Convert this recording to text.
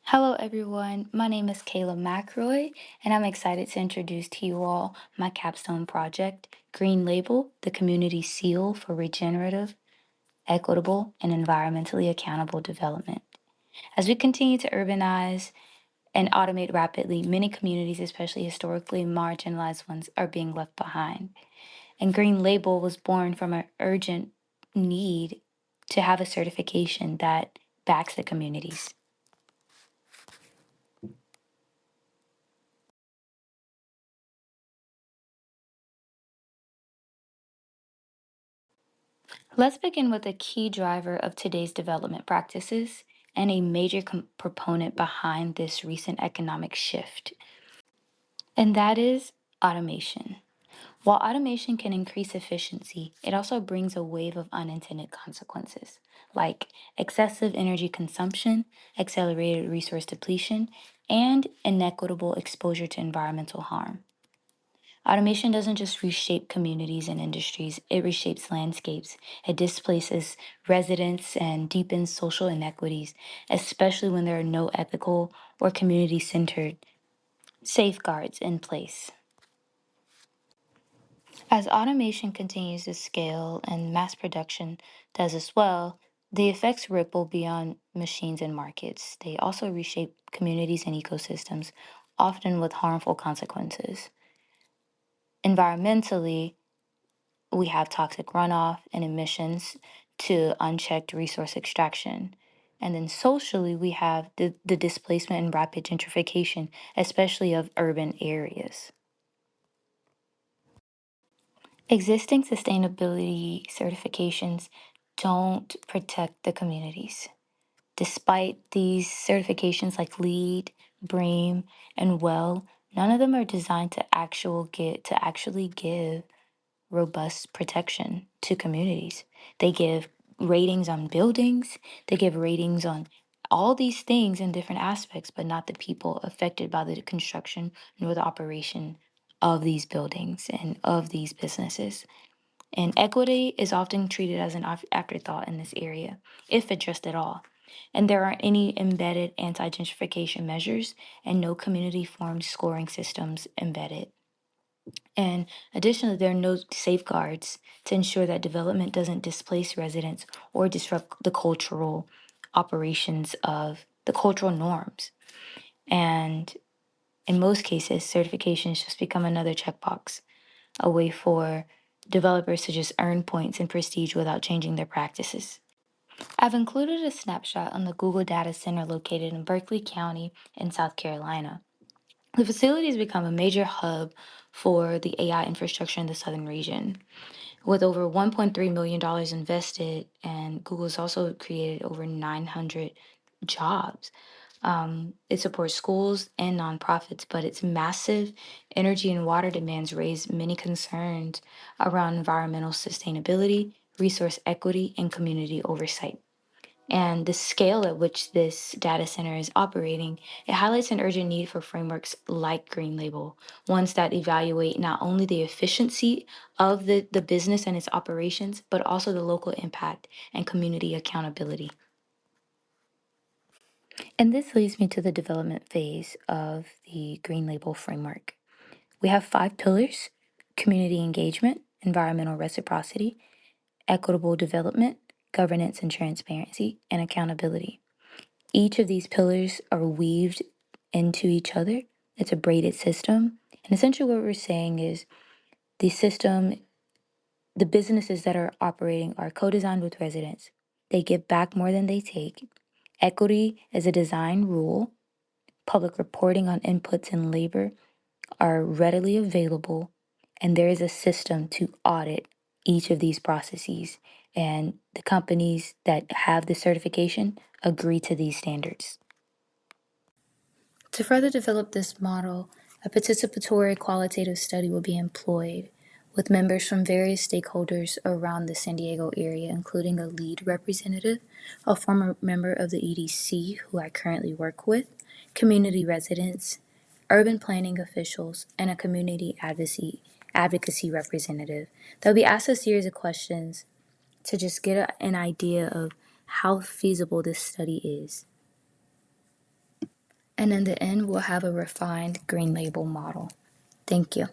Hello, everyone. My name is Kayla McRoy, and I'm excited to introduce to you all my capstone project, Green Label, the community seal for regenerative, equitable, and environmentally accountable development. As we continue to urbanize and automate rapidly, many communities, especially historically marginalized ones, are being left behind. And Green Label was born from an urgent need to have a certification that backs the communities. Let's begin with a key driver of today's development practices and a major proponent behind this recent economic shift, and that is automation. While automation can increase efficiency, it also brings a wave of unintended consequences, like excessive energy consumption, accelerated resource depletion, and inequitable exposure to environmental harm. Automation doesn't just reshape communities and industries, it reshapes landscapes. It displaces residents and deepens social inequities, especially when there are no ethical or community centered safeguards in place. As automation continues to scale and mass production does as well, the effects ripple beyond machines and markets. They also reshape communities and ecosystems, often with harmful consequences. Environmentally, we have toxic runoff and emissions to unchecked resource extraction. And then socially, we have the displacement and rapid gentrification, especially of urban areas. Existing sustainability certifications don't protect the communities. Despite these certifications like LEED, BREEAM, and WELL, none of them are designed to actually give robust protection to communities. They give ratings on buildings, they give ratings on all these things in different aspects, but not the people affected by the construction nor the operation of these buildings and of these businesses. And equity is often treated as an afterthought in this area, if addressed at all. And there aren't any embedded anti gentrification measures and no community formed scoring systems embedded. And additionally, there are no safeguards to ensure that development doesn't displace residents or disrupt the cultural operations of the cultural norms. And in most cases, certifications just become another checkbox, a way for developers to just earn points and prestige without changing their practices. I've included a snapshot on the Google Data Center located in Berkeley County in South Carolina. The facility has become a major hub for the AI infrastructure in the southern region. With over $1.3 million invested, and Google's also created over 900 jobs. It supports schools and nonprofits, but its massive energy and water demands raise many concerns around environmental sustainability, resource equity, and community oversight. And the scale at which this data center is operating, it highlights an urgent need for frameworks like Green Label, ones that evaluate not only the efficiency of the business and its operations, but also the local impact and community accountability. And this leads me to the development phase of the Green Label framework. We have 5 pillars: community engagement, environmental reciprocity, equitable development, governance and transparency, and accountability. Each of these pillars are weaved into each other. It's a braided system. And essentially, what we're saying is the system, the businesses that are operating are co designed with residents. They give back more than they take. Equity is a design rule. Public reporting on inputs and labor are readily available. And there is a system to audit each of these processes. And the companies that have the certification agree to these standards. To further develop this model, a participatory qualitative study will be employed with members from various stakeholders around the San Diego area, including a lead representative, a former member of the EDC who I currently work with, community residents, urban planning officials, and a community advocacy representative. They'll be asked a series of questions to just get an idea of how feasible this study is. And in the end, we'll have a refined green label model. Thank you.